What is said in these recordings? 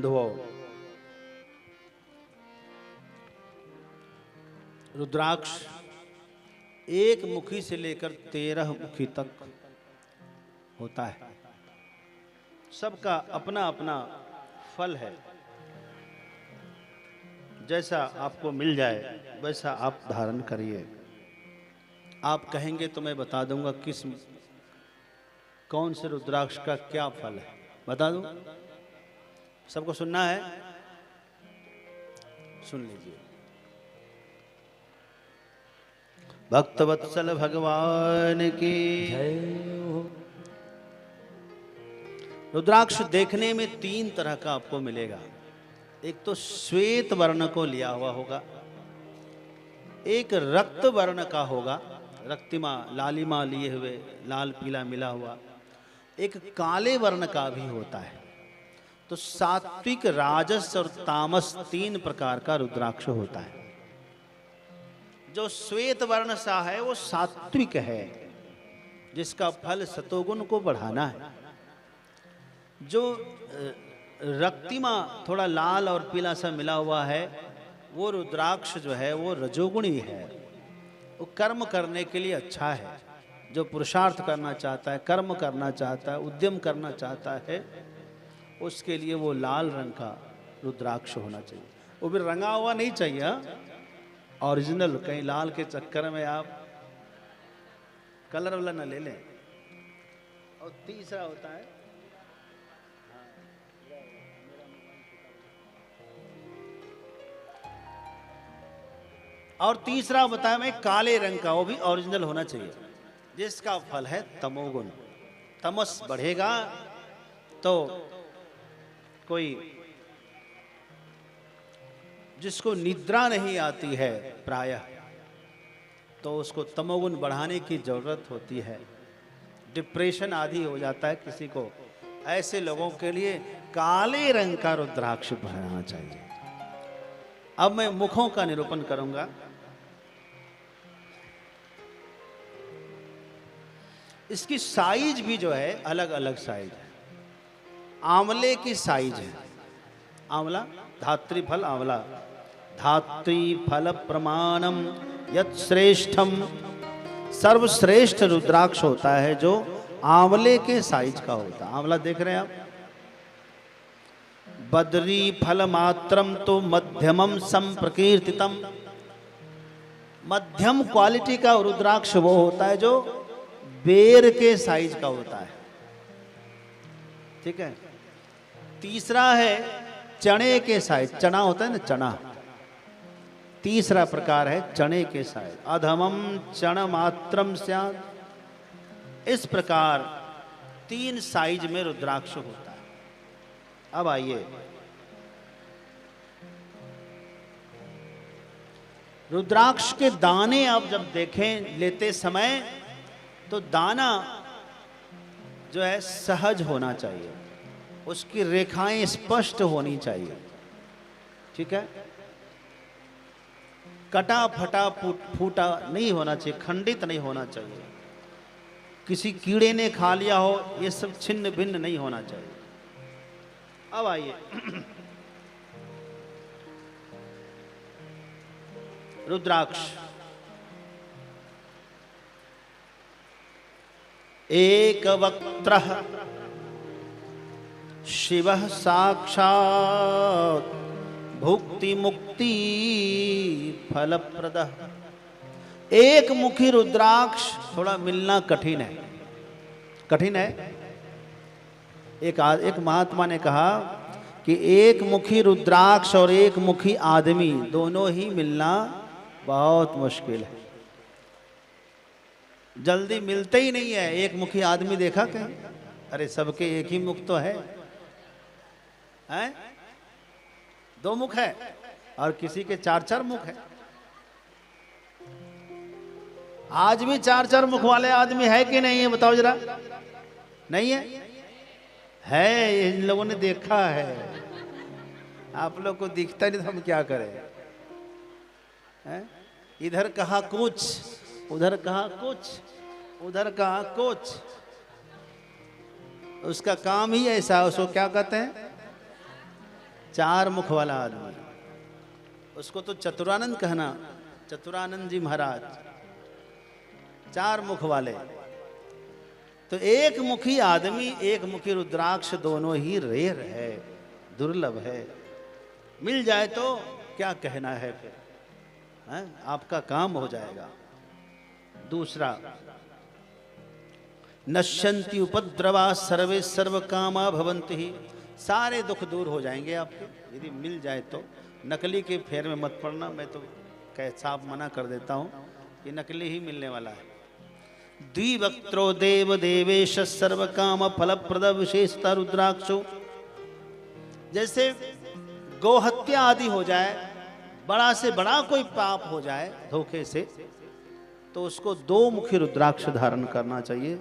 बंधुओं, रुद्राक्ष एक मुखी से लेकर 13 मुखी तक होता है। सबका अपना अपना फल है। जैसा आपको मिल जाए वैसा आप धारण करिए। आप कहेंगे तो मैं बता दूंगा कौन से रुद्राक्ष का क्या फल है। बता दूं? सबको सुनना है? सुन लीजिए। भक्तवत्सल भगवान की जय हो। रुद्राक्ष देखने में 3 तरह का आपको मिलेगा। एक तो श्वेत वर्ण को लिया हुआ होगा, एक रक्त वर्ण का होगा, रक्तिमा लालिमा लिए हुए लाल पीला मिला हुआ, एक काले वर्ण का भी होता है। तो सात्विक, राजस और तामस 3 प्रकार का रुद्राक्ष होता है। जो श्वेत वर्ण सा है वो सात्विक है, जिसका फल सतोगुण को बढ़ाना है। जो रक्तिमा थोड़ा लाल और पीला सा मिला हुआ है वो रुद्राक्ष जो है वो रजोगुणी है। वो कर्म करने के लिए अच्छा है। जो पुरुषार्थ करना चाहता है, कर्म करना चाहता है, उद्यम करना चाहता है, उसके लिए वो लाल रंग का रुद्राक्ष होना चाहिए। वो भी रंगा हुआ नहीं चाहिए, ओरिजिनल। कहीं लाल के चक्कर में आप कलर वाला ना ले लें। और तीसरा होता है बताया मैं काले रंग का, वो भी ओरिजिनल होना चाहिए, जिसका फल है तमोगुण। तमस बढ़ेगा तो कोई जिसको निद्रा नहीं आती है प्रायः, तो उसको तमोगुण बढ़ाने की जरूरत होती है। डिप्रेशन आदि हो जाता है किसी को, ऐसे लोगों के लिए काले रंग का रुद्राक्ष पहनना चाहिए। अब मैं मुखों का निरूपण करूंगा। इसकी साइज भी जो है अलग अलग साइज है। आंवले की साइज है। आंवला धात्री फल, आंवला धात्री फल प्रमाणम यत् श्रेष्ठम, सर्वश्रेष्ठ रुद्राक्ष होता है जो आंवले के साइज का होता है। आंवला देख रहे हैं आप? बद्री फल मात्रम तो मध्यमम संप्रकीर्तितम। मध्यम क्वालिटी का रुद्राक्ष वो होता है जो बेर के साइज का होता है। ठीक है। तीसरा है चने के साइज। चना होता है ना, चना। तीसरा प्रकार है चने के साइज। अधमम चण मात्रम स्यात्। इस प्रकार 3 साइज में रुद्राक्ष होता है। अब आइए, रुद्राक्ष के दाने आप जब देखें लेते समय, तो दाना जो है सहज होना चाहिए, उसकी रेखाएं स्पष्ट होनी चाहिए। ठीक है। कटा फटा फूटा नहीं होना चाहिए, खंडित नहीं होना चाहिए। किसी कीड़े ने खा लिया हो, ये सब छिन्न भिन्न नहीं होना चाहिए। अब आइए, रुद्राक्ष एक वक्त्रः शिवः साक्षात् भुक्ति मुक्ति फलप्रदः। एक मुखी रुद्राक्ष थोड़ा मिलना कठिन है। कठिन है। एक महात्मा ने कहा कि एक मुखी रुद्राक्ष और एक मुखी आदमी दोनों ही मिलना बहुत मुश्किल है। जल्दी मिलते ही नहीं है। एक मुखी आदमी देखा कहीं? अरे सबके एक ही मुख तो है, हैं? 2 मुख है और किसी के 4-4 मुख है। आज भी 4-4 मुख वाले आदमी है कि नहीं है? बताओ जरा। नहीं है? है, इन लोगों ने देखा है। आप लोग को दिखता नहीं तो हम क्या करें? हैं? इधर कहा कुछ, उधर कहा कुछ, उधर कहा कुछ। उसका काम ही ऐसा है। उसको क्या कहते हैं? चार मुख वाला आदमी, उसको तो चतुरानंद कहना, चतुरानंद जी महाराज चार मुख वाले। तो एक मुखी आदमी, एक मुखी रुद्राक्ष दोनों ही रेयर है, दुर्लभ है। मिल जाए तो क्या कहना है फिर, है? आपका काम हो जाएगा। दूसरा, नश्यन्ति उपद्रवा सर्वे सर्व कामा भवन्ति ही, सारे दुख दूर हो जाएंगे आपके यदि मिल जाए तो। नकली के फेर में मत पड़ना, मैं तो साफ मना कर देता हूँ कि नकली ही मिलने वाला है। द्विवक्त्रो देव देवेश सर्व काम फल प्रद विशेषता रुद्राक्षो, जैसे गोहत्या आदि हो जाए, बड़ा से बड़ा कोई पाप हो जाए धोखे से, तो उसको दो मुखी रुद्राक्ष धारण करना चाहिए।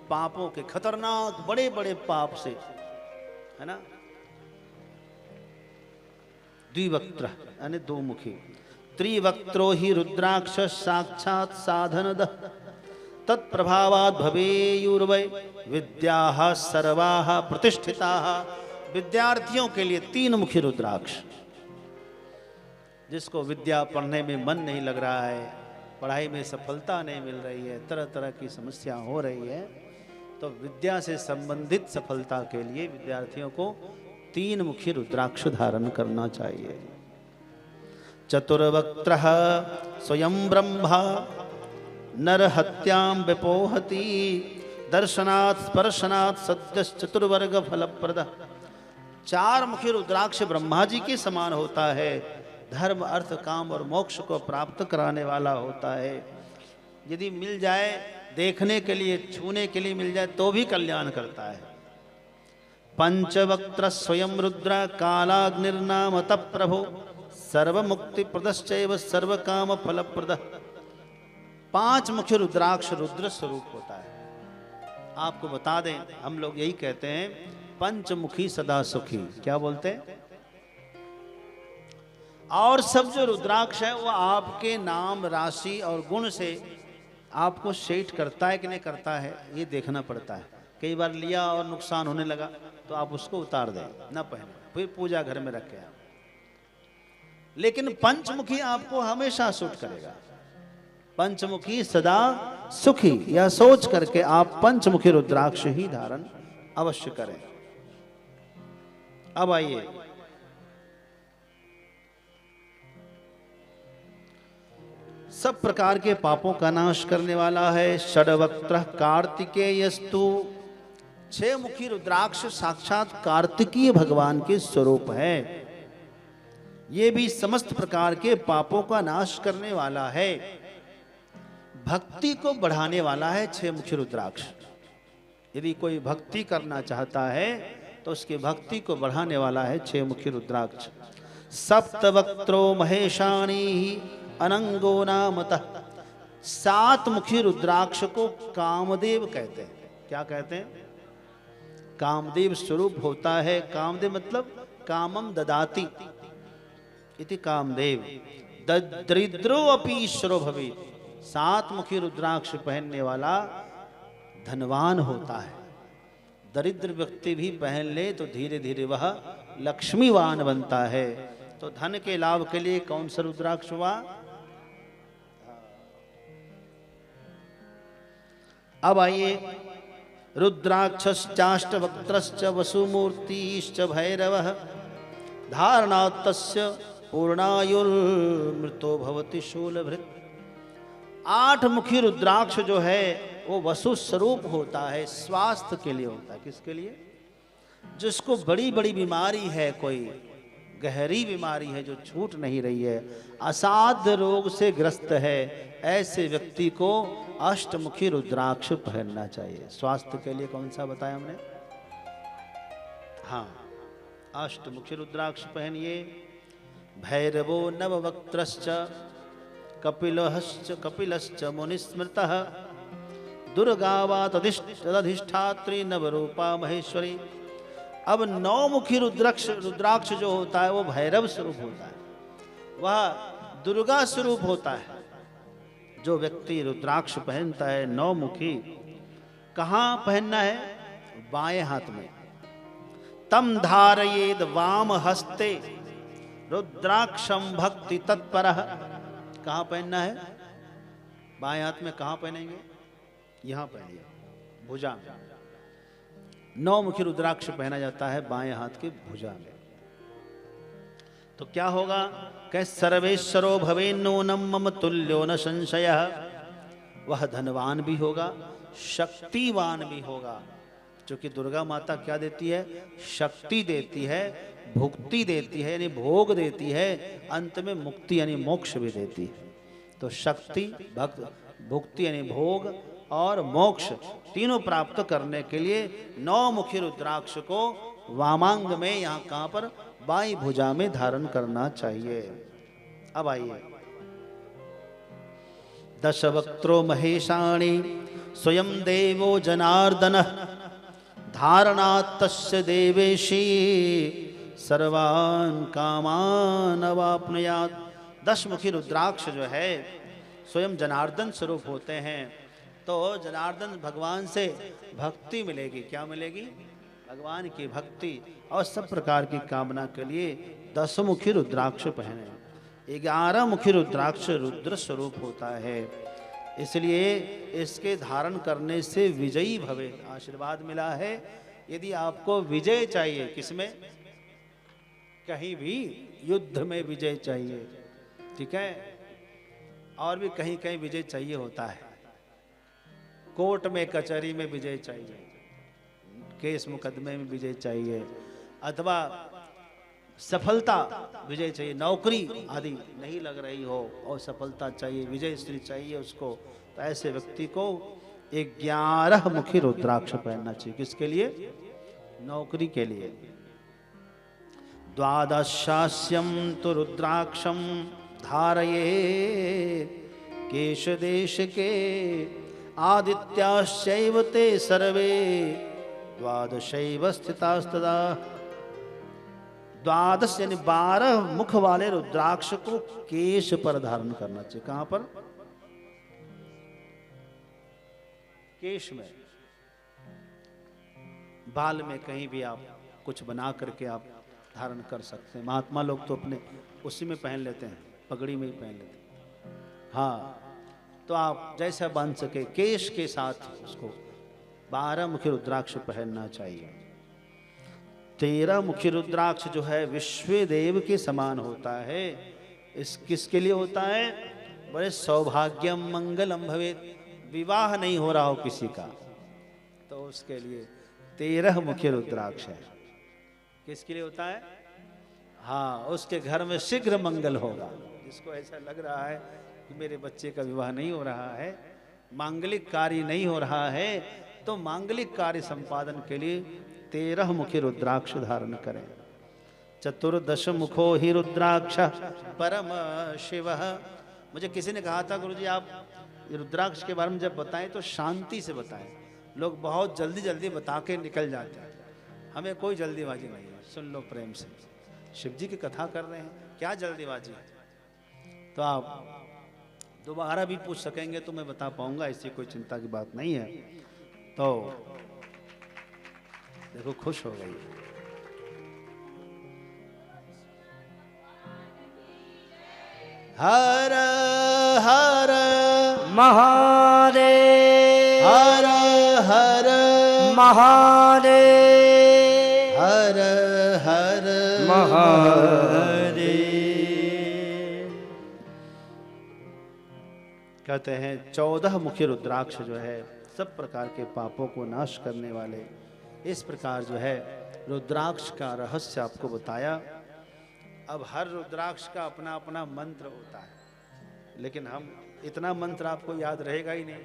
पापों के खतरनाक बड़े बड़े पाप से, है ना। द्विवक्त्र यानी दो मुखी। त्रिवक्त्रो ही रुद्राक्ष साक्षात साधनदः तत्प्रभावात् भवेयुर्वै विद्याः सर्वाः प्रतिष्ठिताः। विद्यार्थियों के लिए तीन मुखी रुद्राक्ष। जिसको विद्या पढ़ने में मन नहीं लग रहा है, पढ़ाई में सफलता नहीं मिल रही है, तरह तरह की समस्या हो रही है, तो विद्या से संबंधित सफलता के लिए विद्यार्थियों को तीन मुखी रुद्राक्ष धारण करना चाहिए। चतुर्वक्त्रः स्वयं ब्रह्मा नरहत्यां विपोहति दर्शनात् स्पर्शनात् सद्यश्चतुर्वर्ग फलप्रद। चार मुखी रुद्राक्ष ब्रह्मा जी के समान होता है, धर्म अर्थ काम और मोक्ष को प्राप्त कराने वाला होता है। यदि मिल जाए, देखने के लिए छूने के लिए मिल जाए तो भी कल्याण करता है। पंचवक्त्र स्वयं रुद्र कालाग्निर्नाम तप्रभो सर्व मुक्ति प्रदश्चैव सर्व काम फल प्रद। पांच मुख्य रुद्राक्ष रुद्र स्वरूप होता है। आपको बता दें, हम लोग यही कहते हैं पंचमुखी सदा सुखी। क्या बोलते हैं? और सब जो रुद्राक्ष है वो आपके नाम राशि और गुण से आपको सेट करता है कि नहीं करता है, ये देखना पड़ता है। कई बार लिया और नुकसान होने लगा तो आप उसको उतार दें, ना पहने, फिर पूजा घर में रखें आप। लेकिन पंचमुखी आपको हमेशा सूट करेगा। पंचमुखी सदा सुखी, यह सोच करके आप पंचमुखी रुद्राक्ष ही धारण अवश्य करें। अब आइए, सब प्रकार के पापों का नाश करने वाला है। षड्वक्त्र कार्तिकेयस्तु, छह मुखी रुद्राक्ष साक्षात कार्तिकीय भगवान के स्वरूप है। ये भी समस्त प्रकार के पापों का नाश करने वाला है, भक्ति को बढ़ाने वाला है। छह मुखी रुद्राक्ष, यदि कोई भक्ति करना चाहता है तो उसकी भक्ति को बढ़ाने वाला है छह मुखी रुद्राक्ष। सप्तवक्त्रो महेशानी अनंगो नामतः, सात मुखी रुद्राक्ष को कामदेव कहते हैं। क्या कहते हैं? कामदेव स्वरूप होता है। कामदेव मतलब कामम ददाति इति कामदेव। दरिद्रो अपि ईश्वरो भवेत्, सात मुखी रुद्राक्ष पहनने वाला धनवान होता है। दरिद्र व्यक्ति भी पहन ले तो धीरे धीरे वह लक्ष्मीवान बनता है। तो धन के लाभ के लिए कौन सा रुद्राक्ष हुआ? अब आइए, रुद्राक्षश्चाष्टवक्त्रश्च वसुमूर्तिश्च भैरवः धारणात्तस्य पूर्णायुर्मृतो भवति शूलभृत्। आठ मुखी रुद्राक्ष जो है वो वसु स्वरूप होता है, स्वास्थ्य के लिए होता है। किसके लिए? जिसको बड़ी बड़ी बीमारी है, कोई गहरी बीमारी है जो छूट नहीं रही है, असाध्य रोग से ग्रस्त है, ऐसे व्यक्ति को अष्टमुखी रुद्राक्ष पहनना चाहिए। स्वास्थ्य के लिए कौन सा बताया हमने? हाँ, अष्टमुखी रुद्राक्ष पहनिए। भैरवो नववक्त्रश्च कपिलश्च मुनिस्मृतः दुर्गावा तदिष्ठात्री नवरूपा महेश्वरी। अब नौमुखी रुद्राक्ष जो होता है वो भैरव स्वरूप होता है, वह दुर्गा स्वरूप होता है। जो व्यक्ति रुद्राक्ष पहनता है नौमुखी, कहाँ पहनना है? बाएं हाथ में। तम धारयेद वाम हस्ते रुद्राक्षम भक्ति तत्परः। कहाँ पहनना है? बाएं हाथ में। कहाँ पहनेंगे? यहां पहनिए, भुजा में। 9 मुखी रुद्राक्ष पहना जाता है बाएं हाथ की भुजा में। तो क्या होगा? कह सर्वेश्वरो भवेन्नूनम मम तुल्यो न संशयः। वह धनवान भी होगा, शक्तिवान भी होगा। क्योंकि दुर्गा माता क्या देती है? शक्ति देती है, भुक्ति देती है यानी भोग देती है, अंत में मुक्ति यानी मोक्ष भी देती है। तो शक्ति, भुक्ति यानी भोग और मोक्ष तीनों प्राप्त करने के लिए 9 मुखी रुद्राक्ष को वामांग में, यहाँ कहाँ पर? बाई भुजा में धारण करना चाहिए। अब आइए, दशवक्त्रो महेशाणी स्वयं देवो जनार्दन धारणात् तस्य देवेशी सर्वान् कामान अवाप्नुयात्। 10 मुखी रुद्राक्ष जो है स्वयं जनार्दन स्वरूप होते हैं। तो जनार्दन भगवान से भक्ति मिलेगी। क्या मिलेगी? भगवान की भक्ति और सब प्रकार की कामना के लिए 10 मुखी रुद्राक्ष पहने। 11 मुखी रुद्राक्ष रुद्र स्वरूप होता है, इसलिए इसके धारण करने से विजयी भवे आशीर्वाद मिला है। यदि आपको विजय चाहिए, किसमें? कहीं भी युद्ध में विजय चाहिए, ठीक है, और भी कहीं कहीं विजय चाहिए होता है। कोर्ट में, कचहरी में विजय चाहिए, केस मुकदमे में विजय चाहिए, अथवा सफलता विजय चाहिए, नौकरी आदि नहीं लग रही हो और सफलता चाहिए, विजय श्री चाहिए उसको। तो ऐसे व्यक्ति को 11 मुखी रुद्राक्ष पहनना चाहिए। किसके लिए? नौकरी के लिए। द्वादशास्यम तो रुद्राक्षम धारये केश देश के आदित्याश्चैव ते सर्वे द्वादशैव स्थितास्तदा। 12 यानी 12 मुख वाले रुद्राक्ष को केश पर धारण करना चाहिए। कहां पर? केश में, बाल में कहीं भी आप कुछ बना करके आप धारण कर सकते हैं। महात्मा लोग तो अपने उसी में पहन लेते हैं, पगड़ी में ही पहन लेते हैं। हाँ, तो आप जैसा बांध सके केश के साथ उसको 12 मुखी रुद्राक्ष पहनना चाहिए। 13 मुखी रुद्राक्ष जो है विश्व देव के समान होता है। इस किसके लिए होता है? बड़े सौभाग्यम मंगलम भवेत्, विवाह नहीं हो रहा हो किसी का तो उसके लिए 13 मुखी रुद्राक्ष है। किसके लिए होता है? हाँ, उसके घर में शीघ्र मंगल होगा। जिसको ऐसा लग रहा है कि मेरे बच्चे का विवाह नहीं हो रहा है, मांगलिक कार्य नहीं हो रहा है, तो मांगलिक कार्य संपादन के लिए 13 मुखी रुद्राक्ष धारण करें। 14 मुखो ही रुद्राक्ष परम शिव। मुझे किसी ने कहा था, गुरुजी आप रुद्राक्ष के बारे में जब बताएं तो शांति से बताएं। लोग बहुत जल्दी जल्दी बता के निकल जाते हैं। हमें कोई जल्दीबाजी नहीं है, सुन लो प्रेम से। शिव जी की कथा कर रहे हैं, क्या जल्दीबाजी है? तो आप दोबारा भी पूछ सकेंगे तो मैं बता पाऊंगा, ऐसी कोई चिंता की बात नहीं है। तो देखो खुश हो गई। हर हर महादेव, हर हर महादेव, हर हर महादेव। कहते हैं 14 मुखी रुद्राक्ष जो है सब प्रकार के पापों को नाश करने वाले। इस प्रकार जो है रुद्राक्ष का रहस्य आपको बताया। अब हर रुद्राक्ष का अपना अपना मंत्र होता है, लेकिन हम इतना मंत्र आपको याद रहेगा ही नहीं।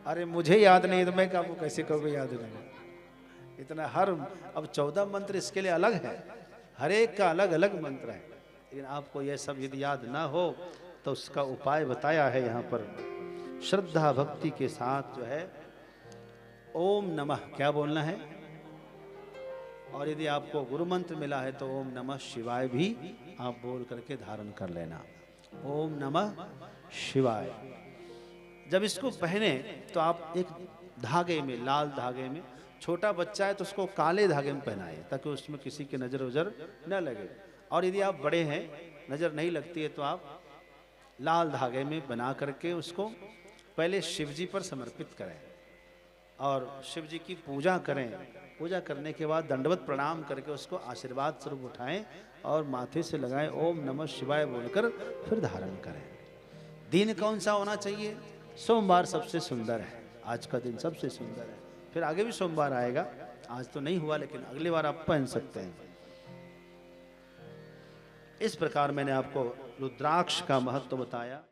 अरे मुझे याद नहीं तो मैं आपको कैसे कहोगे याद रहेगा इतना? हर अब 14 मंत्र इसके लिए अलग है, हर एक का अलग अलग मंत्र है। लेकिन आपको यह सब यदि याद ना हो तो उसका उपाय बताया है यहाँ पर। श्रद्धा भक्ति के साथ जो है ओम नमः क्या बोलना है, और यदि आपको गुरु मंत्र मिला है तो ओम नमः शिवाय भी आप बोल करके धारण कर लेना। ओम नमः शिवाय। जब इसको पहने तो आप एक धागे में, लाल धागे में छोटा बच्चा है तो उसको काले धागे में पहनाए ताकि उसमें किसी की नज़र उजर न लगे। और यदि आप बड़े हैं, नज़र नहीं लगती है, तो आप लाल धागे में बना करके उसको पहले शिव जी पर समर्पित करें और शिव जी की पूजा करें। पूजा करने के बाद दंडवत प्रणाम करके उसको आशीर्वाद स्वरूप उठाएं और माथे से लगाएं, ओम नमः शिवाय बोलकर फिर धारण करें। दिन कौन सा होना चाहिए? सोमवार सबसे सुंदर है, आज का दिन सबसे सुंदर है। फिर आगे भी सोमवार आएगा, आज तो नहीं हुआ लेकिन अगली बार आप पहन सकते हैं। इस प्रकार मैंने आपको रुद्राक्ष का महत्व बताया।